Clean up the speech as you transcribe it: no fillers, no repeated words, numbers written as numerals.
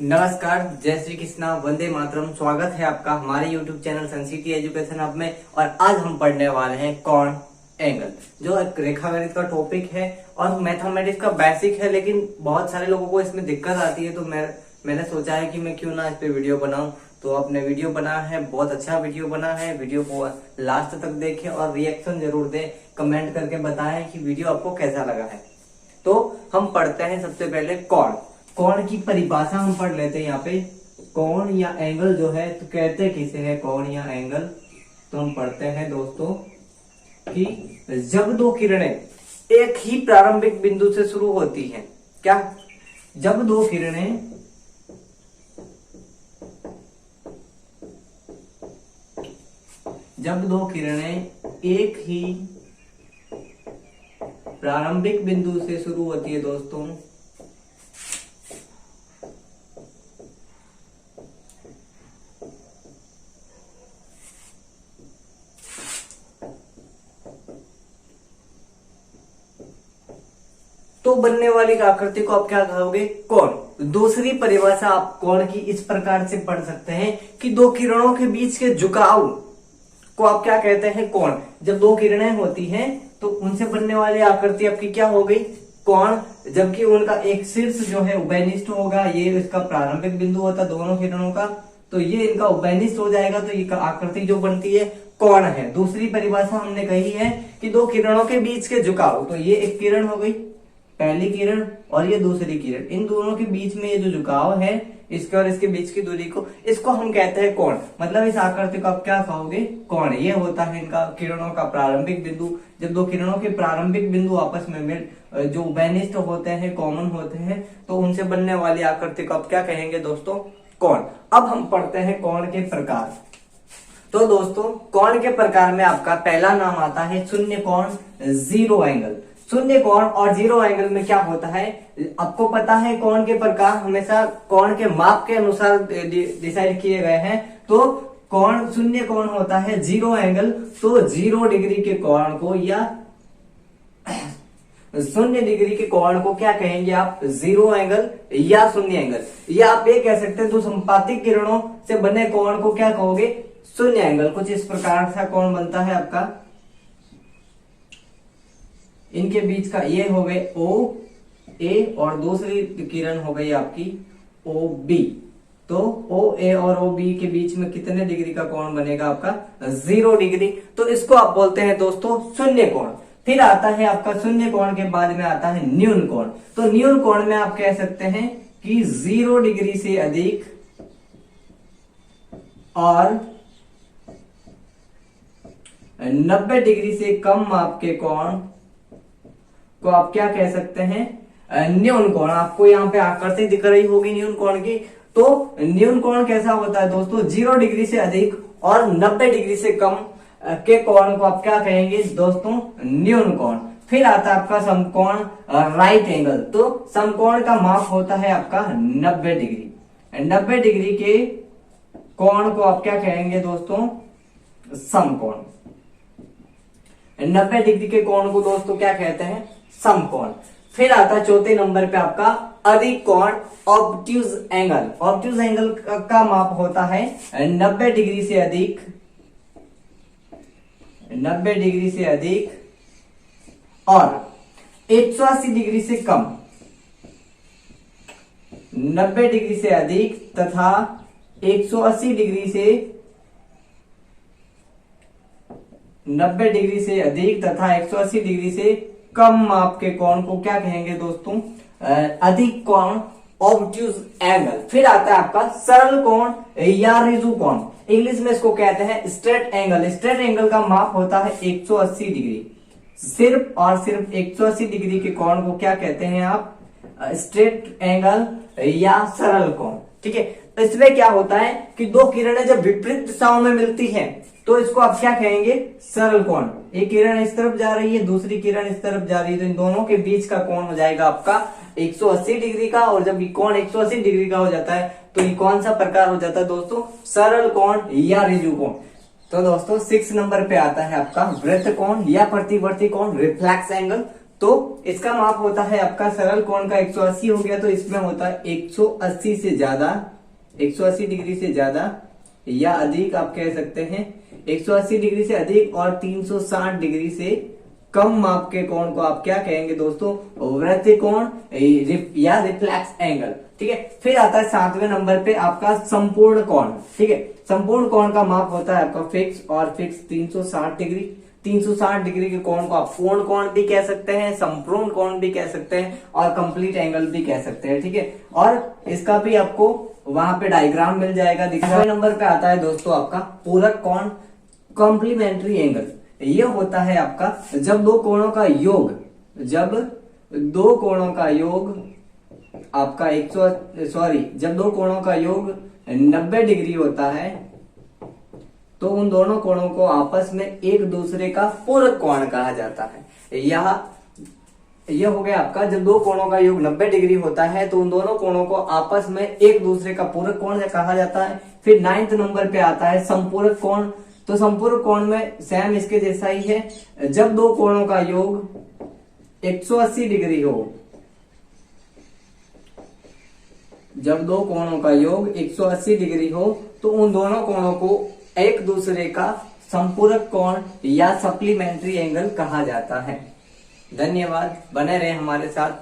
नमस्कार, जय श्री कृष्णा, वंदे मातरम। स्वागत है आपका हमारे YouTube channel Sun City education hub में। और आज हम पढ़ने वाले हैं कौन एंगल, जो एक रेखागणित का टॉपिक है और मैथमेटिक्स का बेसिक है। लेकिन बहुत सारे लोगों को इसमें दिक्कत आती है, तो मैंने सोचा है कि मैं क्यों ना इस पे वीडियो बनाऊं। तो आपने वीडियो बना है, बहुत अच्छा वीडियो बना है। वीडियो को लास्ट तक देखें और रिएक्शन जरूर दें, कमेंट करके बताएं कि वीडियो आपको कैसा लगा है। तो हम पढ़ते हैं सबसे पहले कोण की परिभाषा हम पढ़ लेते हैं। यहाँ पे कोण या एंगल जो है, तो कहते किसे है कोण या एंगल। तो हम पढ़ते हैं दोस्तों कि जब दो किरणें एक ही प्रारंभिक बिंदु से शुरू होती हैं, क्या जब दो किरणें एक ही प्रारंभिक बिंदु से शुरू होती है दोस्तों, तो बनने वाली आकृति को आप क्या कहोगे? कोण। दूसरी परिभाषा आप कोण की इस प्रकार से पढ़ सकते हैं कि दो किरणों के बीच के झुकाव को आप क्या कहते हैं? कोण। जब दो किरणें होती हैं तो उनसे बनने वाली आकृति आपकी क्या हो गई? कोण। जबकि उनका एक शीर्ष जो है उभयनिष्ठ होगा, ये इसका प्रारंभिक बिंदु होता दोनों किरणों का, तो ये इनका उभयनिष्ठ हो जाएगा, तो ये आकृति जो बनती है कोण है। दूसरी परिभाषा हमने कही है कि दो किरणों के बीच के झुकाव, तो ये एक किरण हो गई, पहली किरण, और ये दूसरी किरण, इन दोनों के बीच में ये जो झुकाव है, इसके और इसके बीच की दूरी को, इसको हम कहते हैं कोण। मतलब इस आकृति को आप क्या कहोगे? कोण। ये होता है इनका किरणों का प्रारंभिक बिंदु। जब दो किरणों के प्रारंभिक बिंदु आपस में मिल जो उभयनिष्ठ होते हैं, कॉमन होते हैं, तो उनसे बनने वाली आकृति को आप क्या कहेंगे दोस्तों? कोण। अब हम पढ़ते हैं कोण के प्रकार। तो दोस्तों कोण के प्रकार में आपका पहला नाम आता है शून्य कोण, जीरो एंगल। शून्य कोण और जीरो एंगल में क्या होता है, आपको पता है कोण के प्रकार हमेशा कोण के माप के अनुसार डिसाइड किए गए हैं। तो कोण शून्य कोण होता है जीरो एंगल, तो 0 डिग्री के कोण को या 0 डिग्री के कोण को क्या कहेंगे आप? जीरो एंगल या शून्य एंगल। या आप ये कह सकते हैं दो संपातिक किरणों से बने कोण को क्या कहोगे? शून्य एंगल। कुछ इस प्रकार का कोण बनता है आपका, इनके बीच का ये हो गए ओ ए और दूसरी किरण हो गई आपकी ओ बी। तो ओ ए और ओ बी के बीच में कितने डिग्री का कोण बनेगा आपका? 0 डिग्री। तो इसको आप बोलते हैं दोस्तों शून्य कोण। फिर आता है आपका शून्य कोण के बाद में आता है न्यून कोण। तो न्यून कोण में आप कह सकते हैं कि 0 डिग्री से अधिक और 90 डिग्री से कम माप के कोण को आप क्या कह सकते हैं? न्यून कोण। आपको यहाँ पे आकृति दिख रही होगी न्यून कोण की। तो न्यून कोण कैसा होता है दोस्तों? 0 डिग्री से अधिक और 90 डिग्री से कम के कोण को आप क्या कहेंगे दोस्तों? न्यून कोण। फिर आता है आपका समकोण, राइट एंगल। तो समकोण का माप होता है आपका 90 डिग्री। 90 डिग्री के कोण को आप क्या कहेंगे दोस्तों? समकोण। 90 डिग्री के कोण को दोस्तों क्या कहते हैं? समकोण। फिर आता है चौथे नंबर पे आपका अधिक कोण, ऑब्ट्यूज एंगल। ऑब्ट्यूज एंगल का माप होता है 90 डिग्री से अधिक, 90 डिग्री से अधिक और 180 डिग्री से कम। 90 डिग्री से अधिक तथा 180 डिग्री से 90 डिग्री से अधिक तथा 180 डिग्री से कम माप के कोण को क्या कहेंगे दोस्तों? अधिक कोण, ऑब्ट्यूज एंगल। फिर आता है आपका सरल कोण या रिजु कोण। इंग्लिश में इसको कहते हैं स्ट्रेट एंगल। स्ट्रेट एंगल का माप होता है 180 डिग्री। सिर्फ और सिर्फ 180 डिग्री के कोण को क्या कहते हैं आप? स्ट्रेट एंगल या सरल कोण। ठीक है। इसमें क्या होता है कि दो किरणें जब विपरीत दिशाओं में मिलती हैं, तो इसको आप क्या कहेंगे? सरल कोण। एक किरण इस तरफ जा रही है, दूसरी किरण इस तरफ जा रही है, तो इन दोनों के बीच का कोण हो जाएगा आपका 180 डिग्री का। और जब ये कोण 180 डिग्री का हो जाता है, तो ये कौन सा प्रकार हो जाता है दोस्तों? सरल कोण या रिजु कोण। तो दोस्तों 6 नंबर पे आता है आपका वृत्त कोण या प्रतिवर्ती कोण, रिफ्लेक्स एंगल। तो इसका माप होता है आपका सरल कोण का 180 हो गया, तो इसमें होता है 180 से ज्यादा, 180 डिग्री से ज्यादा या अधिक आप कह सकते हैं, 180 डिग्री से अधिक और 360 डिग्री से कम माप के कोण को आप क्या कहेंगे दोस्तों, वृत्तीय कोण या रिफ्लेक्स एंगल। ठीक है, फिर आता है 7वें नंबर पे आपका संपूर्ण कोण। ठीक है, संपूर्ण कोण का माप होता है आपका फिक्स, और फिक्स 360 डिग्री। 360 डिग्री के कोण को आप पूर्ण कोण भी कह सकते हैं, संपूर्ण कोण भी कह सकते हैं और कंप्लीट एंगल भी कह सकते हैं। ठीक है, और इसका भी आपको वहां पे डायग्राम मिल जाएगा। 9वें नंबर पे आता है दोस्तों आपका पूरक कोण, कॉम्प्लीमेंट्री एंगल। ये होता है आपका जब दो कोणों का योग, जब दो कोणों का योग आपका जब दो कोणों का योग 90 डिग्री होता है, तो उन दोनों कोणों को आपस में एक दूसरे का पूरक कोण कहा जाता है। यह हो गया आपका जब दो कोणों का योग 90 डिग्री होता है, तो उन दोनों कोणों को आपस में एक दूसरे का पूरक कोण कहा जाता है। फिर 9th नंबर पे आता है संपूरक कोण। तो संपूरक कोण में सेम इसके जैसा ही है, जब दो कोणों का योग 180 डिग्री हो, जब दो कोणों का योग 180 डिग्री हो, तो उन दोनों कोणों को एक दूसरे का संपूरक कोण या सप्लीमेंट्री एंगल कहा जाता है। धन्यवाद, बने रहे हमारे साथ।